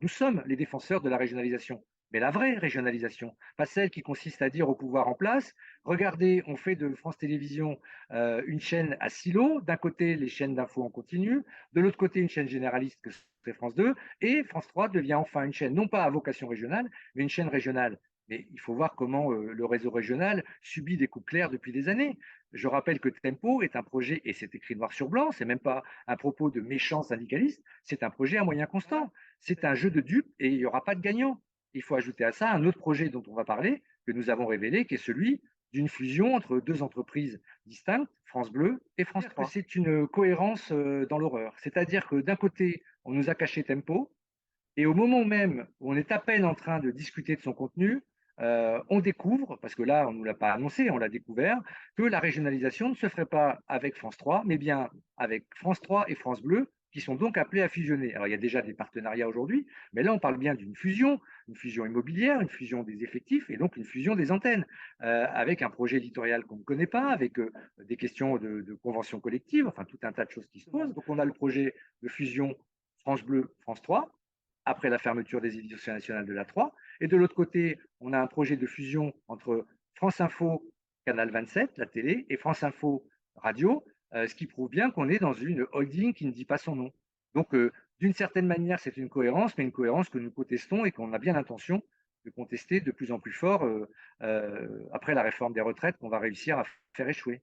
Nous sommes les défenseurs de la régionalisation, mais la vraie régionalisation, pas celle qui consiste à dire au pouvoir en place, regardez, on fait de France Télévisions une chaîne à silo, d'un côté les chaînes d'infos en continu, de l'autre côté une chaîne généraliste que c'est France 2, et France 3 devient enfin une chaîne non pas à vocation régionale, mais une chaîne régionale. Mais il faut voir comment le réseau régional subit des coupes claires depuis des années. Je rappelle que Tempo est un projet, et c'est écrit noir sur blanc, c'est même pas un propos de méchants syndicalistes, c'est un projet à moyens constants. C'est un jeu de dupes et il n'y aura pas de gagnant. Il faut ajouter à ça un autre projet dont on va parler, que nous avons révélé, qui est celui d'une fusion entre deux entreprises distinctes, France Bleu et France 3. C'est une cohérence dans l'horreur. C'est-à-dire que d'un côté, on nous a caché Tempo, et au moment même où on est à peine en train de discuter de son contenu, on découvre, parce que là, on ne nous l'a pas annoncé, on l'a découvert, que la régionalisation ne se ferait pas avec France 3, mais bien avec France 3 et France Bleu, qui sont donc appelés à fusionner. Alors, il y a déjà des partenariats aujourd'hui, mais là, on parle bien d'une fusion, une fusion immobilière, une fusion des effectifs et donc une fusion des antennes, avec un projet éditorial qu'on ne connaît pas, avec des questions de convention collective, enfin tout un tas de choses qui se posent. Donc, on a le projet de fusion France Bleu, France 3, après la fermeture des éditions nationales de la 3. Et de l'autre côté, on a un projet de fusion entre France Info, Canal 27, la télé, et France Info Radio, ce qui prouve bien qu'on est dans une holding qui ne dit pas son nom. Donc, d'une certaine manière, c'est une cohérence, mais une cohérence que nous contestons et qu'on a bien l'intention de contester de plus en plus fort après la réforme des retraites qu'on va réussir à faire échouer.